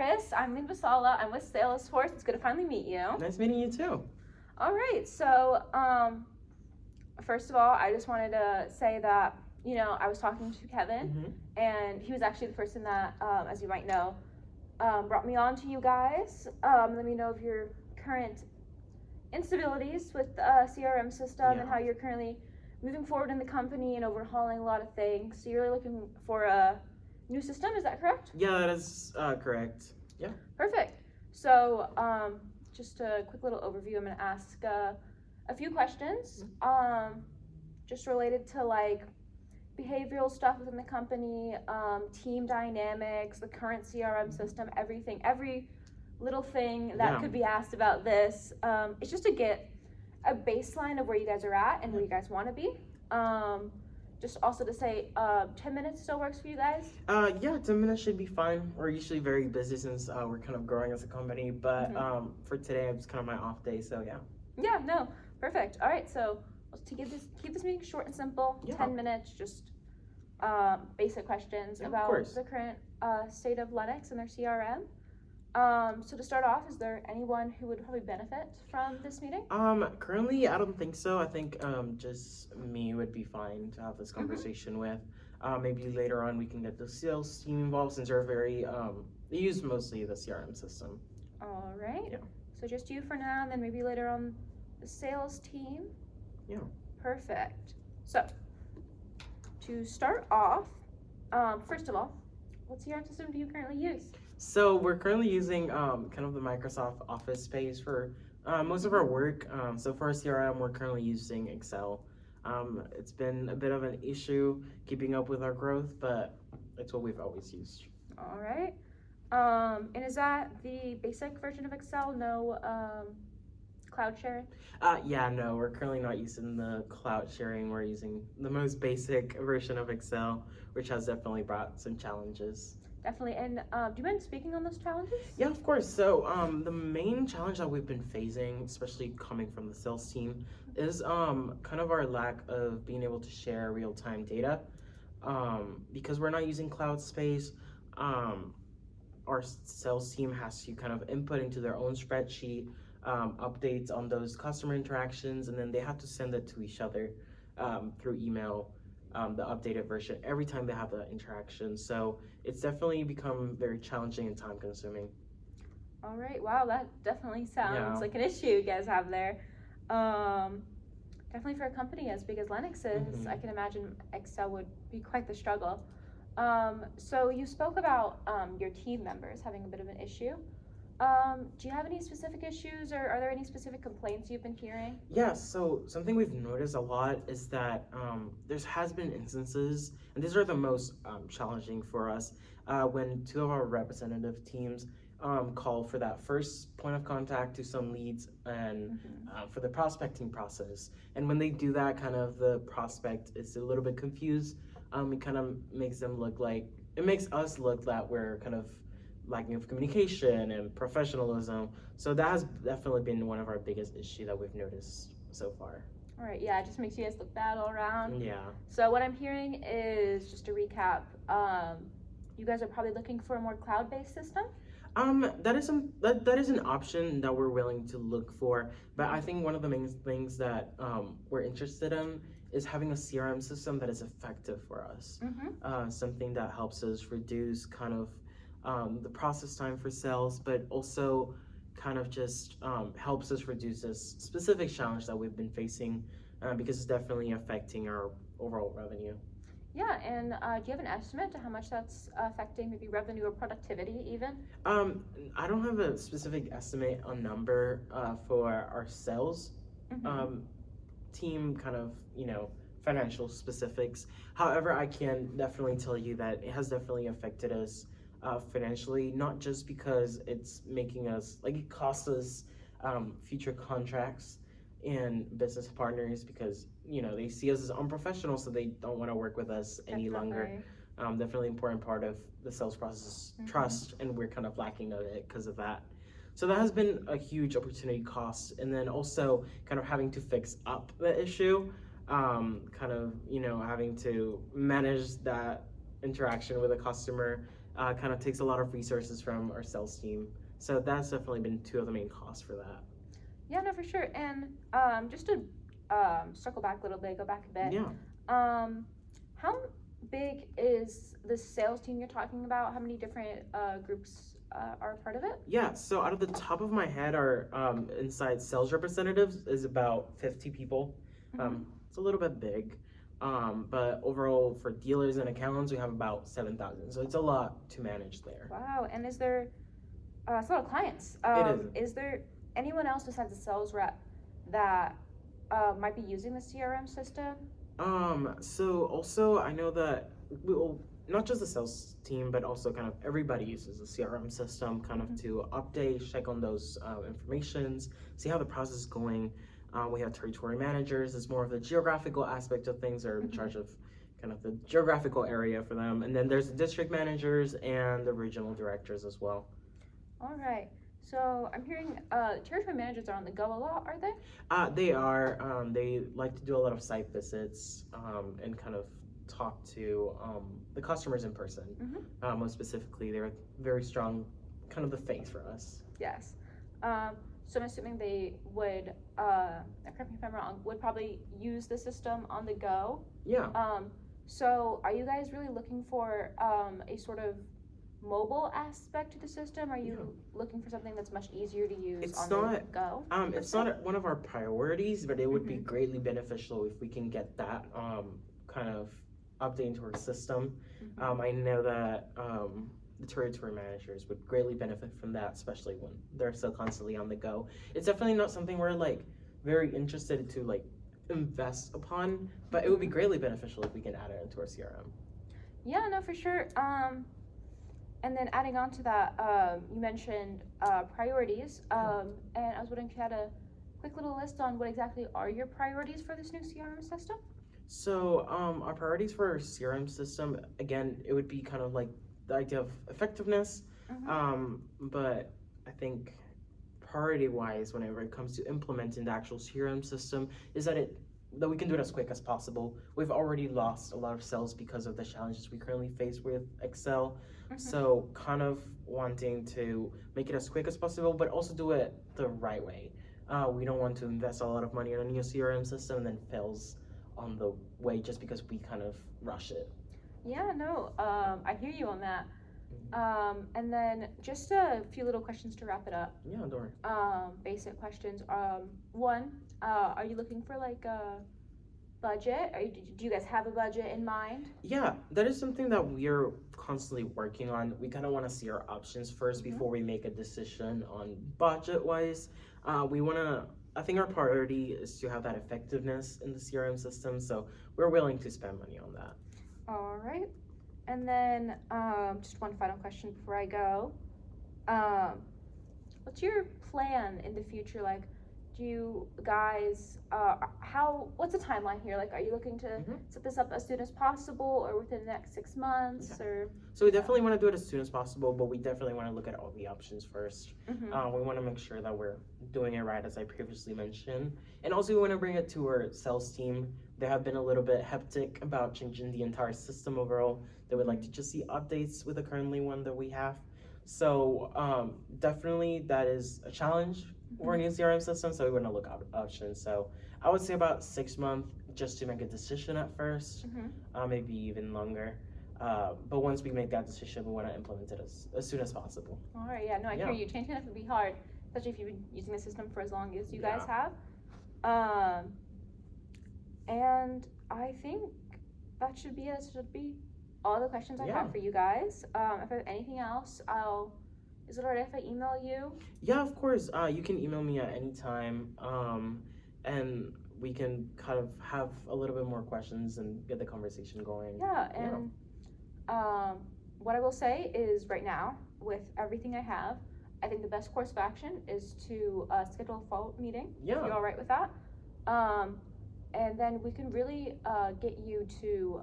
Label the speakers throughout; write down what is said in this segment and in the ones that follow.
Speaker 1: Chris. I'm Min Basala. I'm with Salesforce. It's good to finally meet you.
Speaker 2: Nice meeting you too.
Speaker 1: All right. So, first of all, I just wanted to say that, I was talking to Kevin, and he was actually the person that, as you might know, brought me on to you guys. Let me know of your current instabilities with the CRM system and how you're currently moving forward in the company and overhauling a lot of things. So you're really looking for a new system, is that correct?
Speaker 2: Yeah, that is correct. Yeah.
Speaker 1: Perfect. So just a quick little overview. I'm going to ask a few questions just related to like behavioral stuff within the company, team dynamics, the current CRM system, everything, every little thing that could be asked about this. It's just to get a baseline of where you guys are at and where you guys want to be. Just also to say, 10 minutes still works for you guys?
Speaker 2: Yeah, 10 minutes should be fine. We're usually very busy since we're kind of growing as a company, but for today, it's kind of my off day, so yeah.
Speaker 1: Yeah, no, perfect. All right, so let's keep this meeting short and simple. 10 minutes, just basic questions about the current state of Lennox and their CRM. So to start off, is there anyone who would probably benefit from this meeting?
Speaker 2: Currently, I don't think so. I think just me would be fine to have this conversation with. Maybe later on we can get the sales team involved since they're very, they use mostly the CRM system.
Speaker 1: All right.
Speaker 2: Yeah.
Speaker 1: So just you for now, and then maybe later on the sales team?
Speaker 2: Yeah.
Speaker 1: Perfect. So to start off, first of all, what CRM system do you currently use?
Speaker 2: So we're currently using kind of the Microsoft Office space for most of our work. So for our CRM, we're currently using Excel. It's been a bit of an issue keeping up with our growth, but it's what we've always used.
Speaker 1: All right. And is that the basic version of Excel? No cloud sharing?
Speaker 2: Yeah, no, we're currently not using the cloud sharing. We're using the most basic version of Excel, which has definitely brought some challenges.
Speaker 1: Definitely. And do you mind speaking on those challenges?
Speaker 2: Yeah, of course. So the main challenge that we've been facing, especially coming from the sales team, is kind of our lack of being able to share real-time data. Because we're not using cloud space, our sales team has to kind of input into their own spreadsheet updates on those customer interactions, and then they have to send it to each other through email. The updated version every time they have the interaction. So it's definitely become very challenging and time consuming.
Speaker 1: All right, wow, that definitely sounds like an issue you guys have there. Definitely for a company as big as Lennox is, I can imagine Excel would be quite the struggle. So you spoke about your team members having a bit of an issue. Do you have any specific issues, or are there any specific complaints you've been hearing?
Speaker 2: Yeah, so something we've noticed a lot is that there has been instances, and these are the most challenging for us, when two of our representative teams call for that first point of contact to some leads and for the prospecting process. And when they do that, kind of the prospect is a little bit confused. It kind of makes them look like, it makes us look that we're kind of lacking of communication and professionalism. So that has definitely been one of our biggest issues that we've noticed so far.
Speaker 1: All right, yeah, it just makes you guys look bad all around.
Speaker 2: Yeah.
Speaker 1: So what I'm hearing is, just to recap, you guys are probably looking for a more cloud-based system?
Speaker 2: That is an option that we're willing to look for, but I think one of the main things that we're interested in is having a CRM system that is effective for us. Something that helps us reduce kind of the process time for sales, but also kind of just helps us reduce this specific challenge that we've been facing because it's definitely affecting our overall revenue.
Speaker 1: Yeah, and do you have an estimate to how much that's affecting maybe revenue or productivity even?
Speaker 2: I don't have a specific estimate on number for our sales team, kind of, financial specifics. However, I can definitely tell you that it has definitely affected us financially, not just because it's making us, like, it costs us future contracts and business partners because, they see us as unprofessional, so they don't want to work with us any longer. Definitely important part of the sales process is trust, and we're kind of lacking of it because of that. So that has been a huge opportunity cost. And then also kind of having to fix up the issue, kind of, having to manage that interaction with a customer kind of takes a lot of resources from our sales team. So that's definitely been two of the main costs for that.
Speaker 1: Yeah, no, for sure. And just to circle back a little bit, go back a bit.
Speaker 2: Yeah.
Speaker 1: How big is the sales team you're talking about? How many different groups are a part of it?
Speaker 2: Yeah, so out of the top of my head, our inside sales representatives is about 50 people. It's a little bit big, but overall for dealers and accountants, we have about 7,000. So it's a lot to manage there.
Speaker 1: Wow, and is there, it's a lot of clients.
Speaker 2: It is.
Speaker 1: Is there anyone else besides the sales rep that might be using the CRM system?
Speaker 2: So also I know that not just the sales team, but also kind of everybody uses the CRM system kind of to update, check on those informations, see how the process is going. We have territory managers. It's more of the geographical aspect of things. They're in charge of kind of the geographical area for them. And then there's the district managers and the regional directors as well.
Speaker 1: All right. So I'm hearing territory managers are on the go a lot, are they?
Speaker 2: They are. They like to do a lot of site visits and kind of talk to the customers in person. Most specifically, they're very strong, kind of the face for us.
Speaker 1: Yes. So I'm assuming they would, correct me if I'm wrong, would probably use the system on the go.
Speaker 2: Yeah.
Speaker 1: So are you guys really looking for a sort of mobile aspect to the system? Are you looking for something that's much easier to use
Speaker 2: It's
Speaker 1: on
Speaker 2: not,
Speaker 1: the go?
Speaker 2: It's not one of our priorities, but it would be greatly beneficial if we can get that kind of update into our system. I know that the territory managers would greatly benefit from that, especially when they're so constantly on the go. It's definitely not something we're like very interested to like invest upon, but it would be greatly beneficial if we can add it into our CRM.
Speaker 1: Yeah, no, for sure. And then adding on to that, you mentioned priorities, and I was wondering if you had a quick little list on what exactly are your priorities for this new CRM system?
Speaker 2: So our priorities for our CRM system, again, it would be kind of like the idea of effectiveness, but I think priority-wise, whenever it comes to implementing the actual CRM system, is that we can do it as quick as possible. We've already lost a lot of sales because of the challenges we currently face with Excel. So kind of wanting to make it as quick as possible, but also do it the right way. We don't want to invest a lot of money in a new CRM system and then fails on the way just because we kind of rush it.
Speaker 1: Yeah, no, I hear you on that. And then just a few little questions to wrap it up.
Speaker 2: Yeah, don't worry.
Speaker 1: Basic questions. One, are you looking for like a budget? Do you guys have a budget in mind?
Speaker 2: Yeah, that is something that we're constantly working on. We kind of want to see our options first before we make a decision on budget-wise. I think our priority is to have that effectiveness in the CRM system, so we're willing to spend money on that.
Speaker 1: All right. And then just one final question before I go. What's your plan in the future? Like, do you guys, what's the timeline here? Like, are you looking to set this up as soon as possible or within the next 6 months? Or
Speaker 2: So we definitely want to do it as soon as possible, but we definitely want to look at all the options first. We want to make sure that we're doing it right, as I previously mentioned. And also we want to bring it to our sales team. They have been a little bit hectic about changing the entire system overall. They would like to just see updates with the currently one that we have. So definitely that is a challenge for a new CRM system, so we want to look at options. So I would say about 6 months just to make a decision at first, maybe even longer. But once we make that decision, we want to implement it as soon as possible.
Speaker 1: All right, yeah, no, I hear you. Changing it would be hard, especially if you've been using the system for as long as you guys have. And I think that should be it. Should be all the questions I have for you guys. If I have anything else, is it alright if I email you?
Speaker 2: Yeah, of course. You can email me at any time, and we can kind of have a little bit more questions and get the conversation going.
Speaker 1: Yeah, and what I will say is right now, with everything I have, I think the best course of action is to schedule a follow-up meeting, if you're all right with that. And then we can really get you to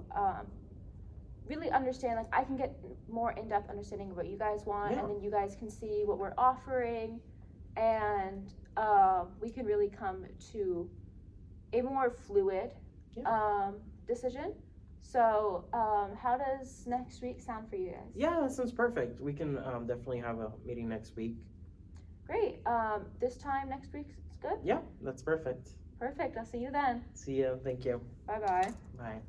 Speaker 1: really understand, like I can get more in-depth understanding of what you guys want, and then you guys can see what we're offering, and we can really come to a more fluid decision. So, how does next week sound for you guys?
Speaker 2: Yeah, that sounds perfect. We can definitely have a meeting next week.
Speaker 1: Great. This time next week is good?
Speaker 2: Yeah, that's perfect.
Speaker 1: Perfect. I'll see you then.
Speaker 2: See you. Thank you.
Speaker 1: Bye bye.
Speaker 2: Bye.